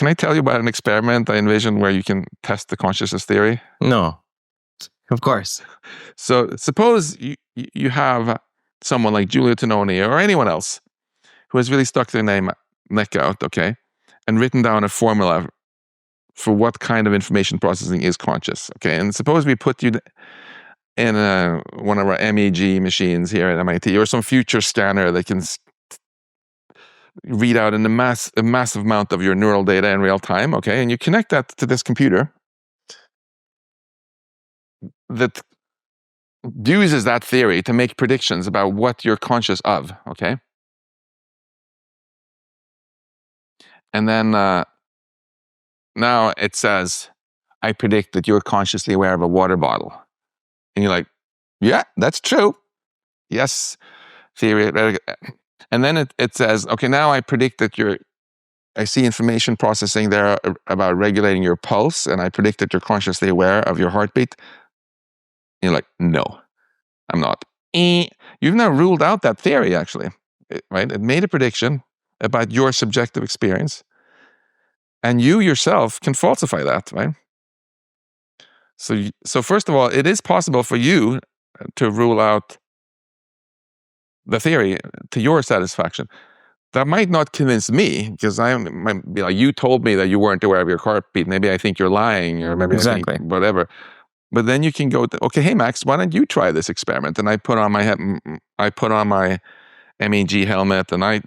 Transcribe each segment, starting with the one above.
can I tell you about an experiment I envision where you can test the consciousness theory? No, of course. So suppose you have someone like Giulio Tononi or anyone else who has really stuck their neck out, okay, and written down a formula for what kind of information processing is conscious, okay? And suppose we put you in one of our MEG machines here at MIT or some future scanner that can read out in a massive amount of your neural data in real time, okay? And you connect that to this computer that uses that theory to make predictions about what you're conscious of, okay? And then now it says, I predict that you're consciously aware of a water bottle. And you're like, yeah, that's true. Yes, theory. And then it says, okay, now I predict that I see information processing there about regulating your pulse, and I predict that you're consciously aware of your heartbeat. And you're like, no, I'm not. You've now ruled out that theory, actually, right? It made a prediction about your subjective experience, and you yourself can falsify that, right? So first of all, it is possible for you to rule out the theory to your satisfaction. That might not convince me, because I might be like, you told me that you weren't aware of your heartbeat. Maybe I think you're lying, or maybe I think whatever. But then you can go, okay, hey Max, why don't you try this experiment? And I put on my MEG helmet, and I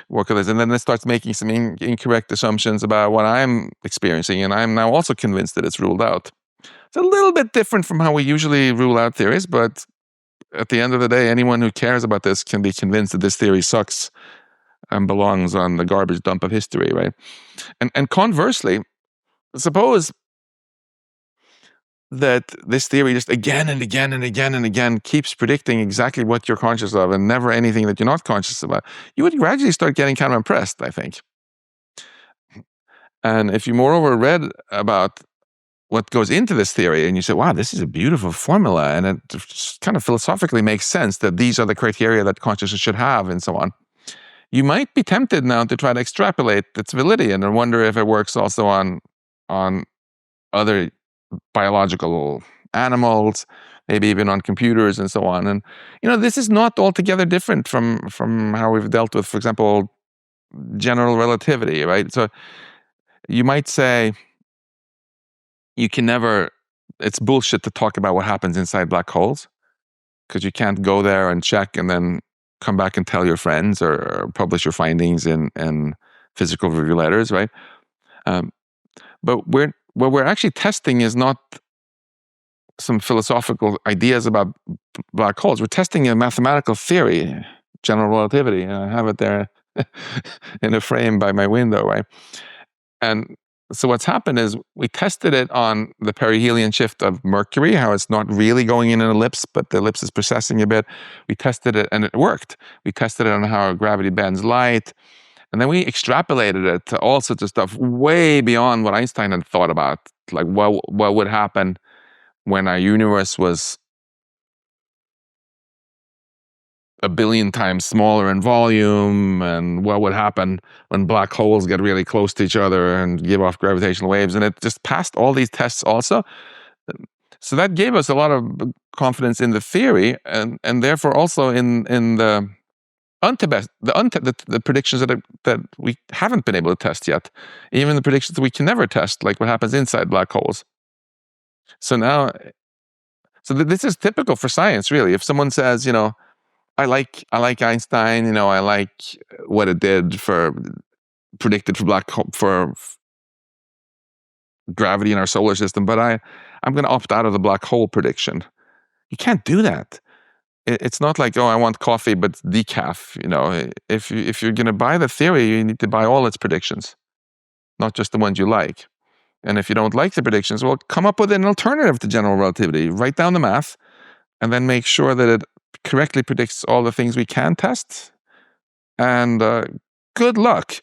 work with this, and then it starts making some incorrect assumptions about what I'm experiencing, and I'm now also convinced that it's ruled out. It's a little bit different from how we usually rule out theories, but at the end of the day, anyone who cares about this can be convinced that this theory sucks and belongs on the garbage dump of history, right? And conversely, suppose that this theory just again and again and again and again keeps predicting exactly what you're conscious of and never anything that you're not conscious about, you would gradually start getting kind of impressed, I think. And if you moreover read about what goes into this theory and you say, wow, this is a beautiful formula, and it just kind of philosophically makes sense that these are the criteria that consciousness should have and so on, you might be tempted now to try to extrapolate its validity and wonder if it works also on other biological animals, maybe even on computers and so on. And this is not altogether different from how we've dealt with, for example, general relativity, right? So you might say it's bullshit to talk about what happens inside black holes, because you can't go there and check and then come back and tell your friends or publish your findings in physical review letters, right? But what we're actually testing is not some philosophical ideas about black holes. We're testing a mathematical theory, general relativity. I have it there in a frame by my window, right? And so what's happened is we tested it on the perihelion shift of Mercury, how it's not really going in an ellipse, but the ellipse is precessing a bit. We tested it and it worked. We tested it on how gravity bends light. And then we extrapolated it to all sorts of stuff way beyond what Einstein had thought about. Like what would happen when our universe was a billion times smaller in volume, and what would happen when black holes get really close to each other and give off gravitational waves. And it just passed all these tests also. So that gave us a lot of confidence in the theory, and therefore also in the the predictions that we haven't been able to test yet, even the predictions that we can never test, like what happens inside black holes. So this is typical for science, really. If someone says, I like Einstein, I like what it predicted for gravity in our solar system, but I'm going to opt out of the black hole prediction. You can't do that. It's not like, I want coffee, but decaf. If you're going to buy the theory, you need to buy all its predictions, not just the ones you like. And if you don't like the predictions, well, come up with an alternative to general relativity. Write down the math, and then make sure that it correctly predicts all the things we can test. And good luck,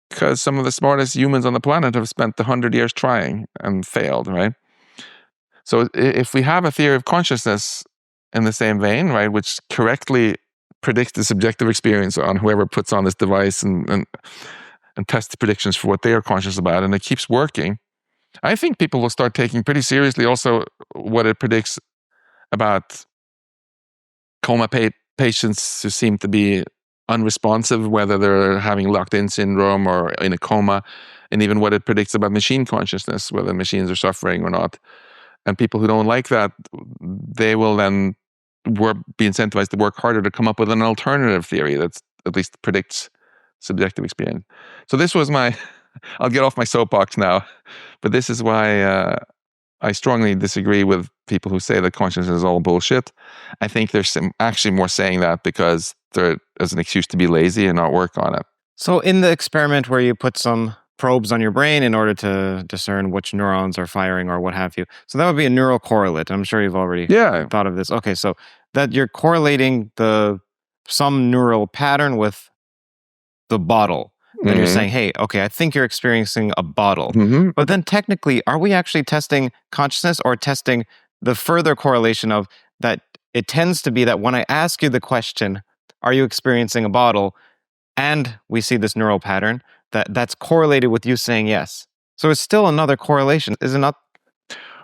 because some of the smartest humans on the planet have spent 100 years trying and failed, right? So if we have a theory of consciousness in the same vein, right, which correctly predicts the subjective experience on whoever puts on this device and and test the predictions for what they are conscious about, and it keeps working, I think people will start taking pretty seriously also what it predicts about coma patients who seem to be unresponsive, whether they're having locked-in syndrome or in a coma, and even what it predicts about machine consciousness, whether machines are suffering or not. And people who don't like that, they will then be incentivized to work harder to come up with an alternative theory that at least predicts subjective experience. So this was my, I'll get off my soapbox now, but this is why I strongly disagree with people who say that consciousness is all bullshit. I think there's actually more saying that because there is an excuse to be lazy and not work on it. So in the experiment where you put some probes on your brain in order to discern which neurons are firing or what have you, so that would be a neural correlate. I'm sure you've already thought of this. Okay, so that you're correlating some neural pattern with the bottle. And you're saying, hey, okay, I think you're experiencing a bottle. But then technically, are we actually testing consciousness or testing the further correlation of that? It tends to be that when I ask you the question, are you experiencing a bottle? And we see this neural pattern that's correlated with you saying yes. So it's still another correlation, is it not?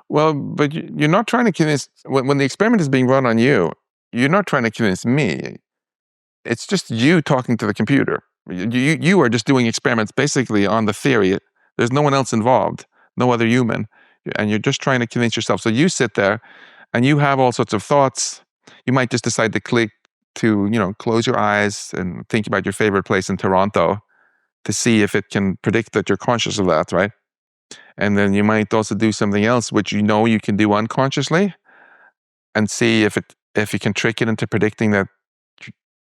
Well, but you're not trying to convince, when the experiment is being run on you, you're not trying to convince me. It's just you talking to the computer. You are just doing experiments basically on the theory. There's no one else involved, no other human, and you're just trying to convince yourself. So you sit there and you have all sorts of thoughts. You might just decide to click to, close your eyes and think about your favorite place in Toronto to see if it can predict that you're conscious of that, right? And then you might also do something else which you can do unconsciously and see if you can trick it into predicting that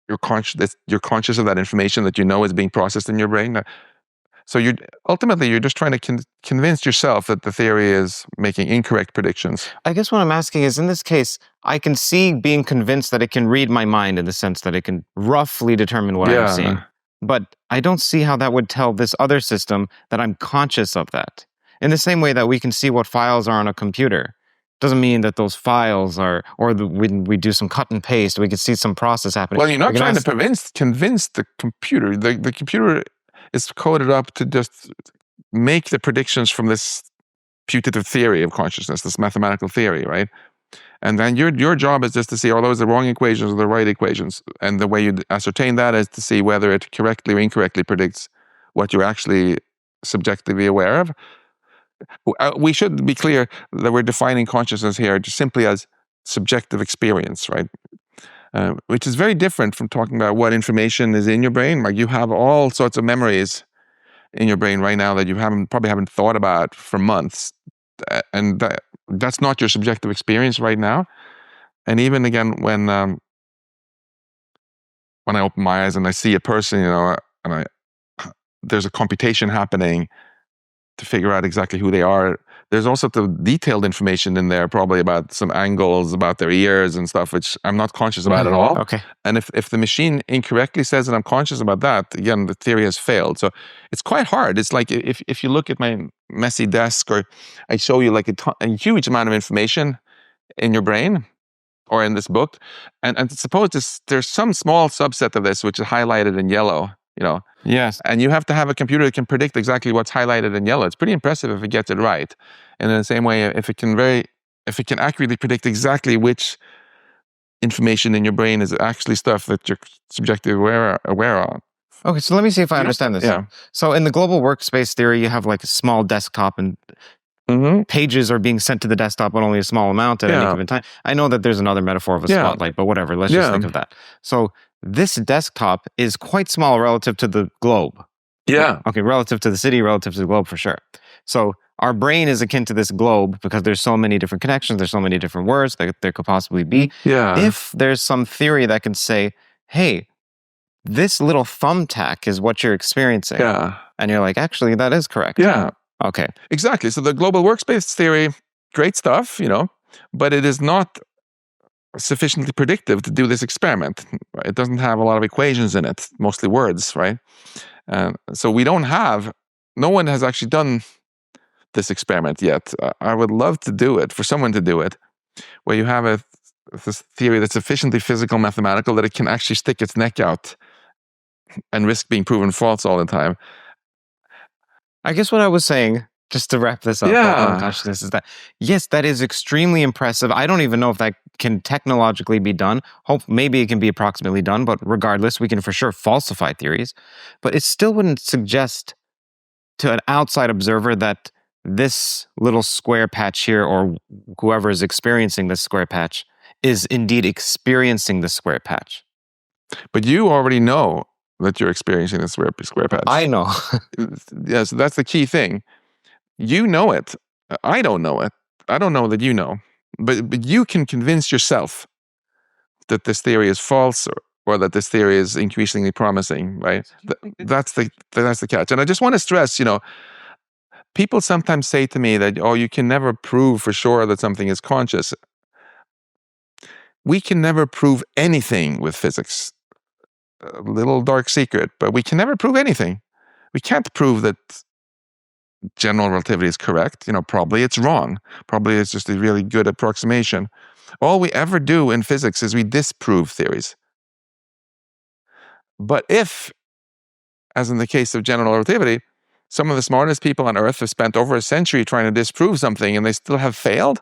you're conscious of that information that is being processed in your brain. So you're just trying to convince yourself that the theory is making incorrect predictions. I guess what I'm asking is, in this case, I can see being convinced that it can read my mind in the sense that it can roughly determine what I'm seeing. But I don't see how that would tell this other system that I'm conscious of that. In the same way that we can see what files are on a computer. Doesn't mean that those files are, when we do some cut and paste, we can see some process happening. Well, you're not trying to convince the computer. The computer is coded up to just make the predictions from this putative theory of consciousness, this mathematical theory, right? And then your job is just to see, are those the wrong equations or the right equations? And the way you ascertain that is to see whether it correctly or incorrectly predicts what you're actually subjectively aware of. We should be clear that we're defining consciousness here just simply as subjective experience, right? Which is very different from talking about what information is in your brain. Like you have all sorts of memories in your brain right now that you probably haven't thought about for months, and that's not your subjective experience right now. And even again, when I open my eyes and I see a person, and there's a computation happening to figure out exactly who they are. There's also the detailed information in there, probably about some angles, about their ears and stuff, which I'm not conscious about at all. Okay. And if the machine incorrectly says that I'm conscious about that, again, the theory has failed. So it's quite hard. It's like if you look at my messy desk, or I show you like a huge amount of information in your brain or in this book, and suppose there's some small subset of this which is highlighted in yellow, Yes. And you have to have a computer that can predict exactly what's highlighted in yellow. It's pretty impressive if it gets it right. And in the same way, if it can accurately predict exactly which information in your brain is actually stuff that you're subjectively aware of. Okay, so let me see if I understand this. Yeah. So in the global workspace theory, you have like a small desktop and pages are being sent to the desktop, but only a small amount at any given time. I know that there's another metaphor of a spotlight, but whatever. Let's just think of that. So this desktop is quite small relative to the globe. Yeah. Okay, relative to the city, relative to the globe for sure. So our brain is akin to this globe because there's so many different connections, there's so many different words that there could possibly be. Yeah. If there's some theory that can say, hey, this little thumbtack is what you're experiencing. Yeah. And you're like, actually, that is correct. Yeah. Okay. Exactly. So the global workspace theory, great stuff, but it is not sufficiently predictive to do this experiment. It doesn't have a lot of equations in it, mostly words, right? So no one has actually done this experiment yet. I would love to do it, for someone to do it, where you have this theory that's sufficiently physical, mathematical, that it can actually stick its neck out and risk being proven false all the time. I guess what I was saying, just to wrap this up on consciousness, is that, yes, that is extremely impressive. I don't even know if that can technologically be done. Maybe it can be approximately done, but regardless, we can for sure falsify theories. But it still wouldn't suggest to an outside observer that this little square patch here, or whoever is experiencing this square patch, is indeed experiencing the square patch. But you already know that you're experiencing the square patch. I know. Yeah, so that's the key thing. You know it. I don't know it. I don't know that you know. But you can convince yourself that this theory is false, or that this theory is increasingly promising, right? That's the catch. And I just want to stress, people sometimes say to me that, you can never prove for sure that something is conscious. We can never prove anything with physics. A little dark secret, but we can never prove anything. We can't prove that general relativity is correct. Probably it's wrong. Probably it's just a really good approximation. All we ever do in physics is we disprove theories. But if, as in the case of general relativity, some of the smartest people on Earth have spent over a century trying to disprove something and they still have failed,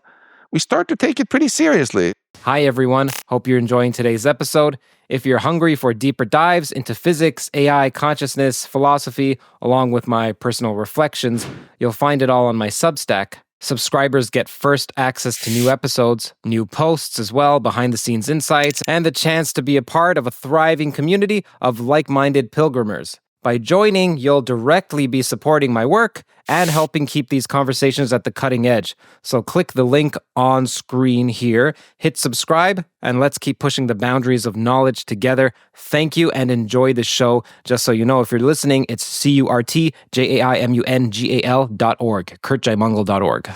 we start to take it pretty seriously. Hi, everyone. Hope you're enjoying today's episode. If you're hungry for deeper dives into physics, AI, consciousness, philosophy, along with my personal reflections, you'll find it all on my Substack. Subscribers get first access to new episodes, new posts as well, behind-the-scenes insights, and the chance to be a part of a thriving community of like-minded pilgrimers. By joining, you'll directly be supporting my work and helping keep these conversations at the cutting edge. So click the link on screen here, hit subscribe, and let's keep pushing the boundaries of knowledge together. Thank you and enjoy the show. Just so you know, if you're listening, it's CurtJaimungal.org, CurtJaimungal.org.